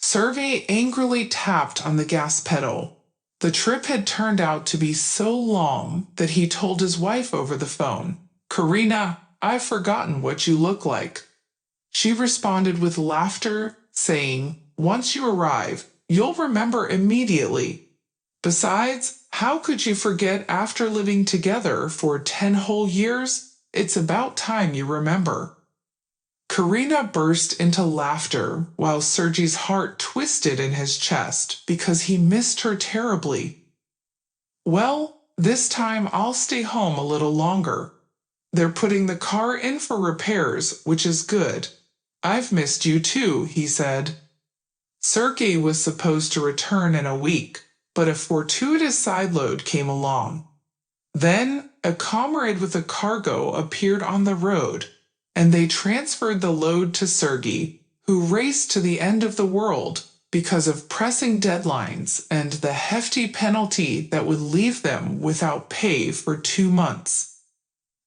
Sergey angrily tapped on the gas pedal. The trip had turned out to be so long that he told his wife over the phone, "Karina, I've forgotten what you look like." She responded with laughter, saying, "Once you arrive, you'll remember immediately. Besides, how could you forget after living together for 10 whole years? It's about time you remember." Karina burst into laughter while Sergey's heart twisted in his chest because he missed her terribly. "Well, this time I'll stay home a little longer. They're putting the car in for repairs, which is good. I've missed you too," he said. Sergey was supposed to return in a week, but a fortuitous sideload came along. Then, a comrade with a cargo appeared on the road, and they transferred the load to Sergey, who raced to the end of the world because of pressing deadlines and the hefty penalty that would leave them without pay for 2 months.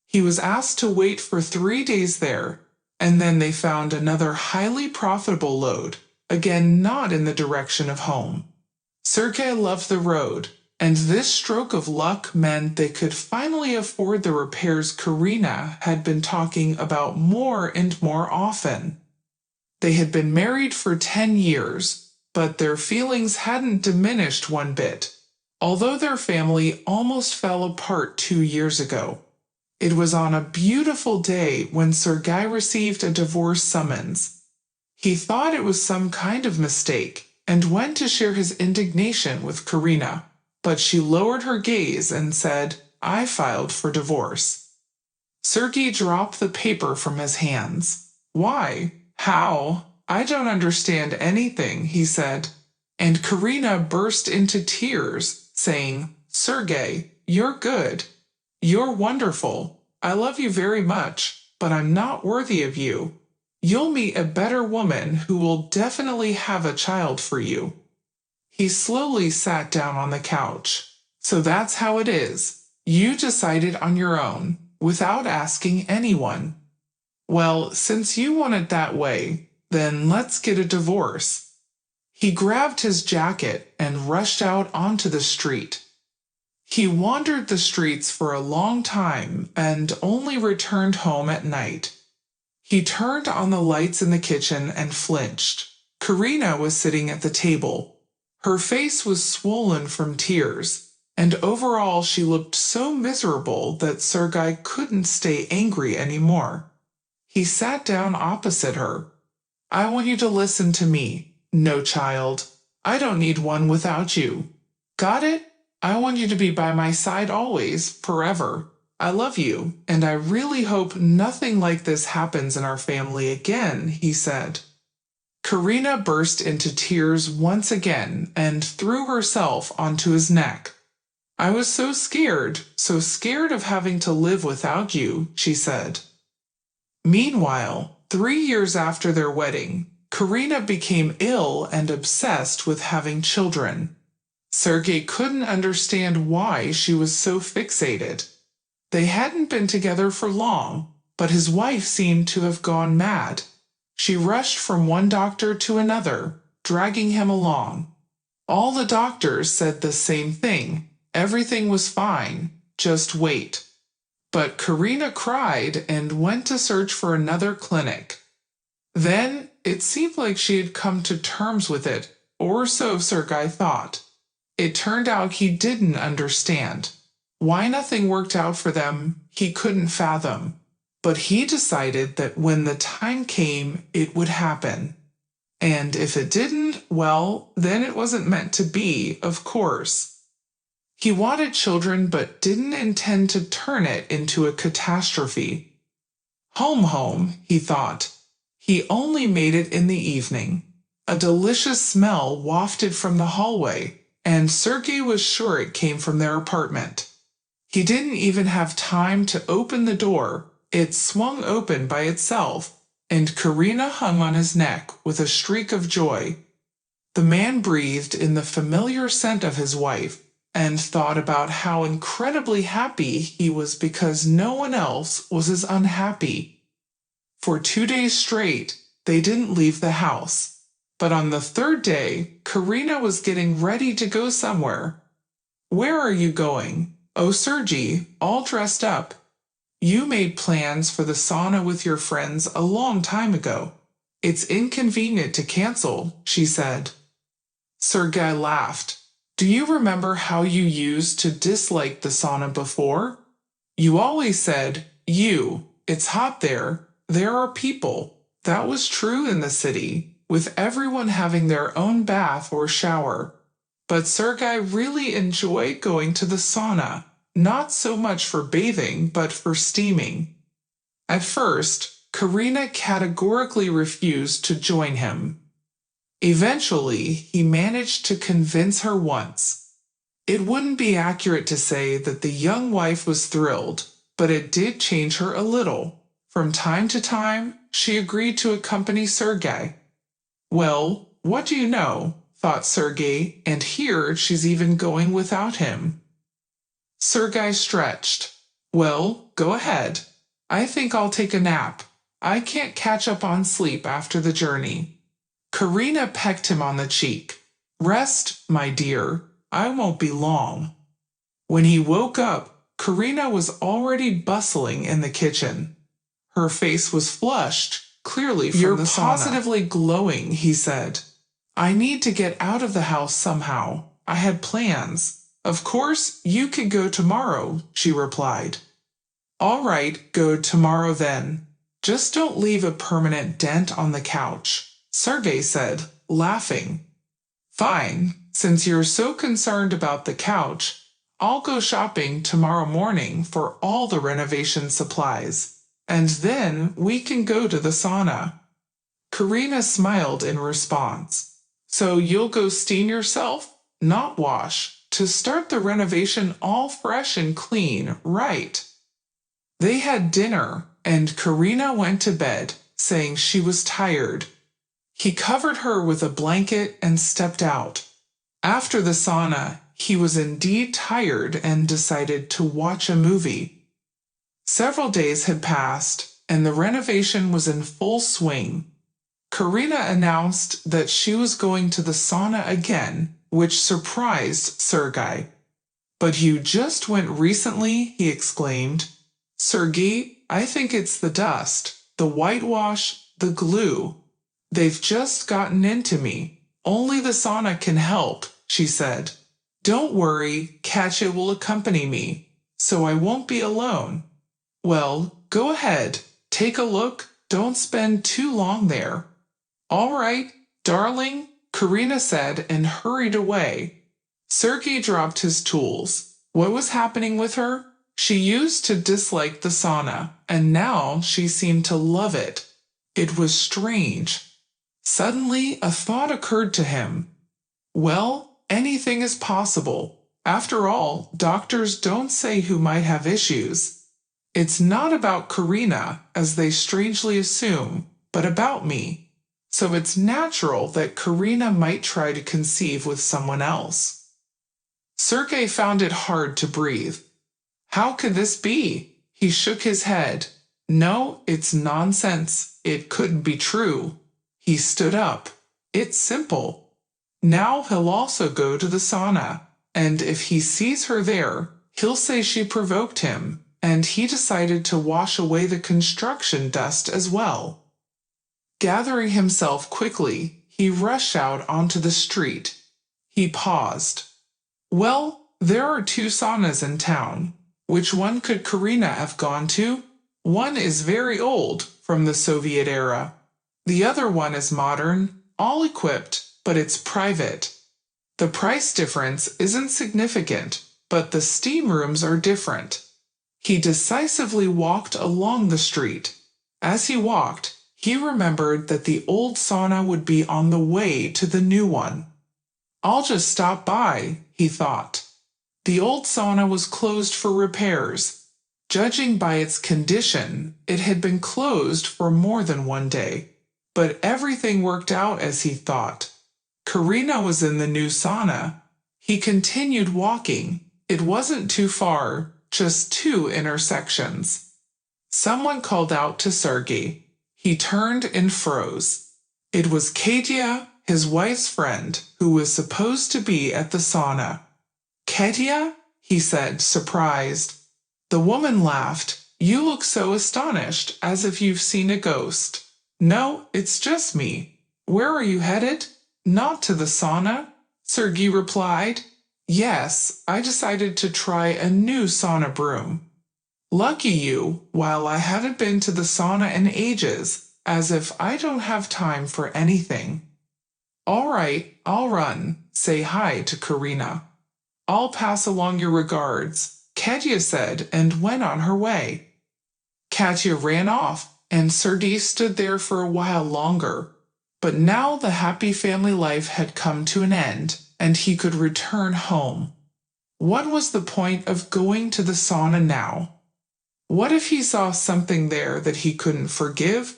He was asked to wait for 3 days there, and then they found another highly profitable load, again not in the direction of home. Sergey loved the road, and this stroke of luck meant they could finally afford the repairs Karina had been talking about more and more often. They had been married for 10 years, but their feelings hadn't diminished one bit, although their family almost fell apart 2 years ago. It was on a beautiful day when Sergey received a divorce summons. He thought it was some kind of mistake and went to share his indignation with Karina, but she lowered her gaze and said, "I filed for divorce." Sergey dropped the paper from his hands. "Why? How? I don't understand anything," he said. And Karina burst into tears, saying, "Sergey, you're good. You're wonderful. I love you very much, but I'm not worthy of you. You'll meet a better woman who will definitely have a child for you." He slowly sat down on the couch. "So that's how it is. You decided on your own, without asking anyone. Well, since you want it that way, then let's get a divorce." He grabbed his jacket and rushed out onto the street. He wandered the streets for a long time and only returned home at night. He turned on the lights in the kitchen and flinched. Karina was sitting at the table. Her face was swollen from tears, and overall she looked so miserable that Sergey couldn't stay angry anymore. He sat down opposite her. "I want you to listen to me. No, child. I don't need one without you. Got it? I want you to be by my side always, forever. I love you, and I really hope nothing like this happens in our family again," he said. Karina burst into tears once again and threw herself onto his neck. "I was so scared of having to live without you," she said. Meanwhile, 3 years after their wedding, Karina became ill and obsessed with having children. Sergey couldn't understand why she was so fixated. They hadn't been together for long, but his wife seemed to have gone mad. She rushed from one doctor to another, dragging him along. All the doctors said the same thing: everything was fine, just wait. But Karina cried and went to search for another clinic. Then, it seemed like she had come to terms with it, or so Sergey thought. It turned out he didn't understand. Why nothing worked out for them, he couldn't fathom. But he decided that when the time came, it would happen. And if it didn't, well, then it wasn't meant to be, of course. He wanted children but didn't intend to turn it into a catastrophe. Home, he thought. He only made it in the evening. A delicious smell wafted from the hallway, and Sergey was sure it came from their apartment. He didn't even have time to open the door. It swung open by itself, and Karina hung on his neck with a shriek of joy. The man breathed in the familiar scent of his wife and thought about how incredibly happy he was because no one else was as unhappy. For 2 days straight, they didn't leave the house. But on the third day, Karina was getting ready to go somewhere. Where are you going? Oh, Sergey, all dressed up. You made plans for the sauna with your friends a long time ago. It's inconvenient to cancel, she said. Sergey laughed. Do you remember how you used to dislike the sauna before? You always said, it's hot there, there are people. That was true in the city, with everyone having their own bath or shower. But Sergey really enjoyed going to the sauna, not so much for bathing but for steaming. At first, Karina categorically refused to join him. Eventually, he managed to convince her once. It wouldn't be accurate to say that the young wife was thrilled, but it did change her a little. From time to time, she agreed to accompany Sergey. Well, what do you know, thought Sergey, and here she's even going without him. Sergey stretched. Well, go ahead. I think I'll take a nap. I can't catch up on sleep after the journey. Karina pecked him on the cheek. Rest, my dear, I won't be long. When he woke up, Karina was already bustling in the kitchen. Her face was flushed, clearly from the sauna. You're positively glowing, he said. I need to get out of the house somehow. I had plans. Of course, you could go tomorrow, she replied. All right, go tomorrow then. Just don't leave a permanent dent on the couch, Sergey said, laughing. Fine, since you're so concerned about the couch, I'll go shopping tomorrow morning for all the renovation supplies, and then we can go to the sauna. Karina smiled in response. So you'll go steam yourself, not wash, to start the renovation all fresh and clean, right? They had dinner, and Karina went to bed, saying she was tired. He covered her with a blanket and stepped out. After the sauna, he was indeed tired and decided to watch a movie. Several days had passed, and the renovation was in full swing. Karina announced that she was going to the sauna again, which surprised Sergey. But you just went recently, he exclaimed. Sergey, I think it's the dust, the whitewash, the glue. They've just gotten into me. Only the sauna can help, she said. Don't worry, Katya will accompany me, so I won't be alone. Well, go ahead, take a look, don't spend too long there. All right, darling, Karina said and hurried away. Sergey dropped his tools. What was happening with her? She used to dislike the sauna, and now she seemed to love it. It was strange. Suddenly, a thought occurred to him. Well, anything is possible. After all, doctors don't say who might have issues. It's not about Karina, as they strangely assume, but about me. So it's natural that Karina might try to conceive with someone else. Sergey found it hard to breathe. How could this be? He shook his head. No, it's nonsense. It couldn't be true. He stood up. It's simple. Now he'll also go to the sauna, and if he sees her there, he'll say she provoked him, and he decided to wash away the construction dust as well. Gathering himself quickly, he rushed out onto the street. He paused. Well, there are 2 saunas in town. Which one could Karina have gone to? One is very old, from the Soviet era. The other one is modern, all equipped, but it's private. The price difference isn't significant, but the steam rooms are different. He decisively walked along the street. As he walked, he remembered that the old sauna would be on the way to the new one. I'll just stop by, he thought. The old sauna was closed for repairs. Judging by its condition, it had been closed for more than one day. But everything worked out as he thought. Karina was in the new sauna. He continued walking. It wasn't too far, just 2 intersections. Someone called out to Sergey. He turned and froze. It was Katya, his wife's friend, who was supposed to be at the sauna. Katya? He said, surprised. The woman laughed. You look so astonished, as if you've seen a ghost. No, it's just me. Where are you headed? Not to the sauna, Sergei replied. Yes, I decided to try a new sauna broom. Lucky you, while I haven't been to the sauna in ages, as if I don't have time for anything. All right, I'll run. Say hi to Karina. I'll pass along your regards, Katya said and went on her way. Katya ran off, and Sergei stood there for a while longer. But now the happy family life had come to an end, and he could return home. What was the point of going to the sauna now? What if he saw something there that he couldn't forgive?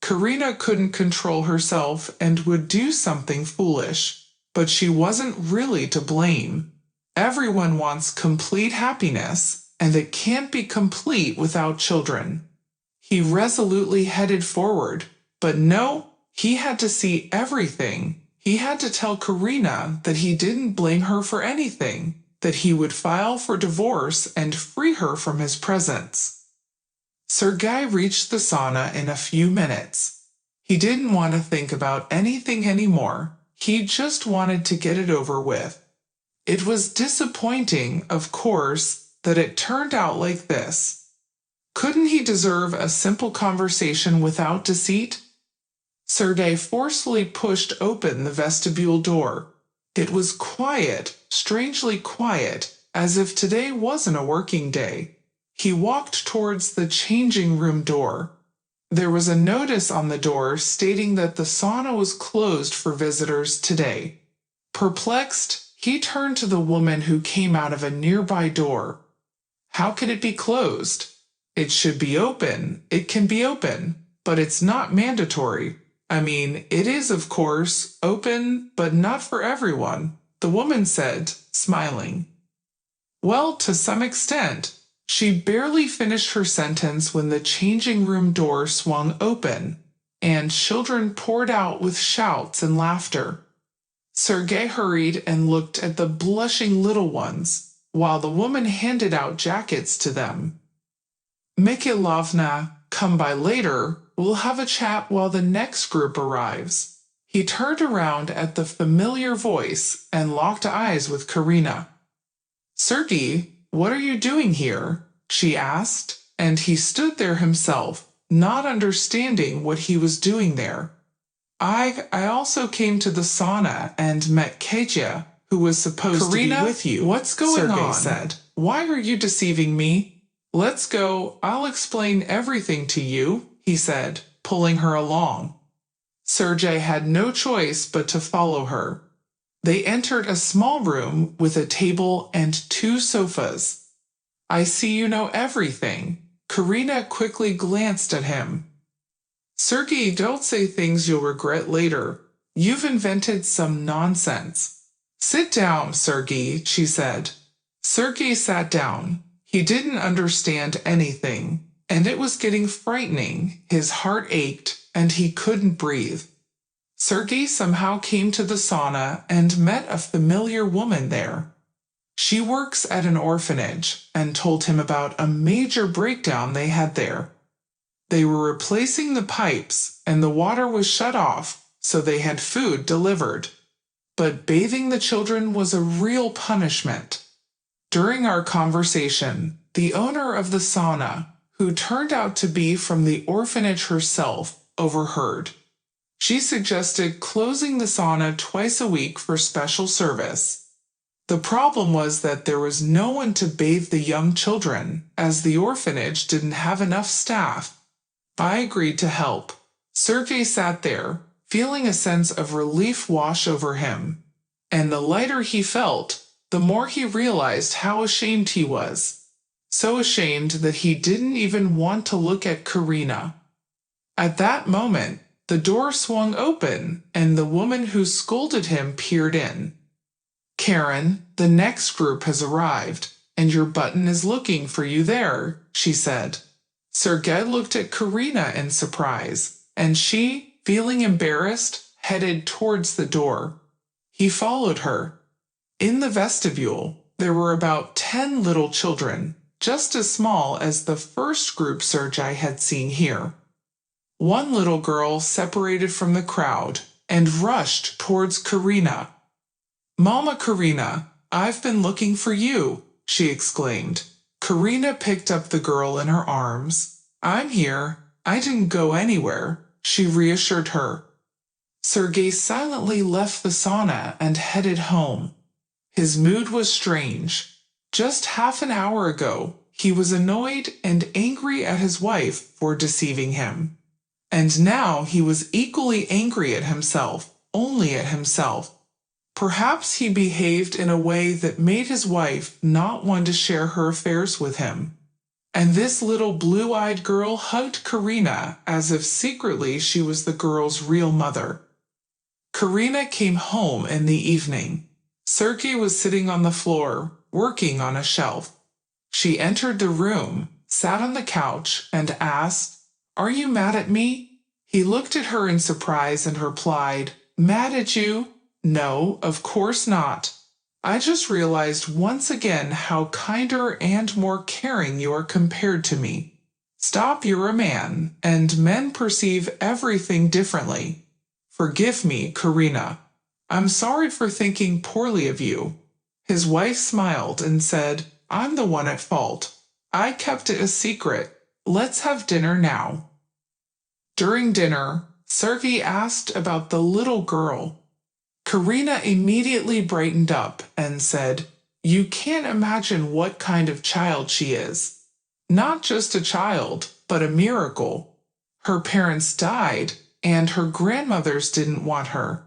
Karina couldn't control herself and would do something foolish, but she wasn't really to blame. Everyone wants complete happiness, and it can't be complete without children. He resolutely headed forward, but no, he had to see everything. He had to tell Karina that he didn't blame her for anything, that he would file for divorce and free her from his presence. Sergei reached the sauna in a few minutes. He didn't want to think about anything anymore. He just wanted to get it over with. It was disappointing, of course, that it turned out like this. Couldn't he deserve a simple conversation without deceit? Sergei forcefully pushed open the vestibule door. It was quiet, strangely quiet, as if today wasn't a working day. He walked towards the changing room door. There was a notice on the door stating that the sauna was closed for visitors today. Perplexed, he turned to the woman who came out of a nearby door. How could it be closed? It should be open. It can be open, but it's not mandatory. I mean, it is, of course, open, but not for everyone, the woman said, smiling. Well, to some extent. She barely finished her sentence when the changing room door swung open, and children poured out with shouts and laughter. Sergei hurried and looked at the blushing little ones, while the woman handed out jackets to them. Mikhailovna, come by later. We'll have a chat while the next group arrives. He turned around at the familiar voice and locked eyes with Karina. Sergei, what are you doing here? She asked, and he stood there himself, not understanding what he was doing there. I also came to the sauna and met Katya, who was supposed to be with you. What's going on? Sergei said. Why are you deceiving me? Let's go, I'll explain everything to you, he said, pulling her along. Sergei had no choice but to follow her. They entered a small room with a table and 2 sofas. I see you know everything. Karina quickly glanced at him. Sergei, don't say things you'll regret later. You've invented some nonsense. Sit down, Sergei, she said. Sergei sat down. He didn't understand anything, and it was getting frightening. His heart ached, and he couldn't breathe. Sergei somehow came to the sauna and met a familiar woman there. She works at an orphanage and told him about a major breakdown they had there. They were replacing the pipes and the water was shut off, so they had food delivered. But bathing the children was a real punishment. During our conversation, the owner of the sauna, who turned out to be from the orphanage herself, overheard. She suggested closing the sauna twice a week for special service. The problem was that there was no one to bathe the young children, as the orphanage didn't have enough staff. I agreed to help. Sergei sat there, feeling a sense of relief wash over him. And the lighter he felt, the more he realized how ashamed he was. So ashamed that he didn't even want to look at Karina. At that moment, the door swung open, and the woman who scolded him peered in. Karen, the next group has arrived, and your button is looking for you there, she said. Sergei looked at Karina in surprise, and she, feeling embarrassed, headed towards the door. He followed her. In the vestibule, there were about 10 little children, just as small as the first group Sergei had seen here. One little girl separated from the crowd and rushed towards Karina. "Mama Karina, I've been looking for you," she exclaimed. Karina picked up the girl in her arms. "I'm here. I didn't go anywhere," she reassured her. Sergei silently left the sauna and headed home. His mood was strange. Just half an hour ago, he was annoyed and angry at his wife for deceiving him. And now he was equally angry at himself, only at himself. Perhaps he behaved in a way that made his wife not want to share her affairs with him. And this little blue-eyed girl hugged Karina as if secretly she was the girl's real mother. Karina came home in the evening. Sergei was sitting on the floor, working on a shelf. She entered the room, sat on the couch, and asked, "Are you mad at me?" He looked at her in surprise and replied, "Mad at you? No, of course not. I just realized once again how kinder and more caring you are compared to me. Stop, you're a man, and men perceive everything differently. Forgive me, Karina. I'm sorry for thinking poorly of you." His wife smiled and said, "I'm the one at fault. I kept it a secret. Let's have dinner now." During dinner, Sergei asked about the little girl. Karina immediately brightened up and said, "You can't imagine what kind of child she is. Not just a child, but a miracle. Her parents died, and her grandmothers didn't want her.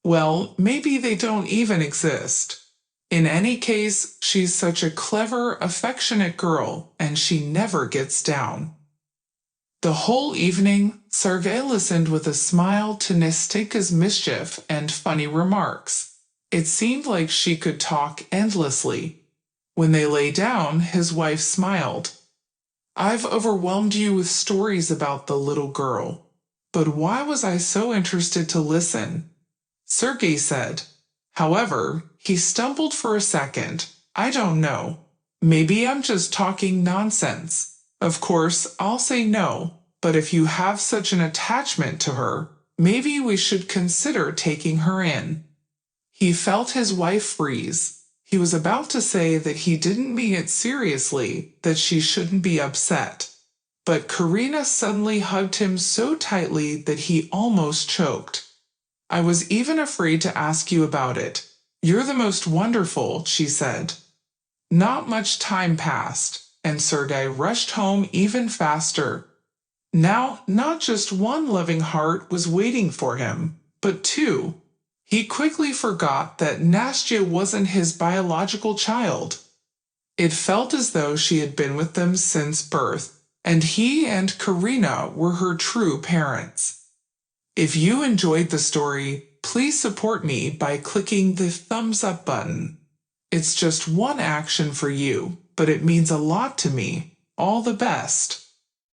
Well, maybe they don't even exist. In any case, she's such a clever, affectionate girl, and she never gets down." The whole evening, Sergei listened with a smile to Nastika's mischief and funny remarks. It seemed like she could talk endlessly. When they lay down, his wife smiled. "I've overwhelmed you with stories about the little girl. But why was I so interested to listen?" Sergei said. However, he stumbled for a second. "I don't know. Maybe I'm just talking nonsense. Of course, I'll say no, but if you have such an attachment to her, maybe we should consider taking her in." He felt his wife freeze. He was about to say that he didn't mean it seriously, that she shouldn't be upset. But Karina suddenly hugged him so tightly that he almost choked. "I was even afraid to ask you about it. You're the most wonderful," she said. Not much time passed, and Sergei rushed home even faster. Now, not just one loving heart was waiting for him, but two. He quickly forgot that Nastya wasn't his biological child. It felt as though she had been with them since birth, and he and Karina were her true parents. If you enjoyed the story, please support me by clicking the thumbs up button. It's just one action for you, but it means a lot to me. All the best.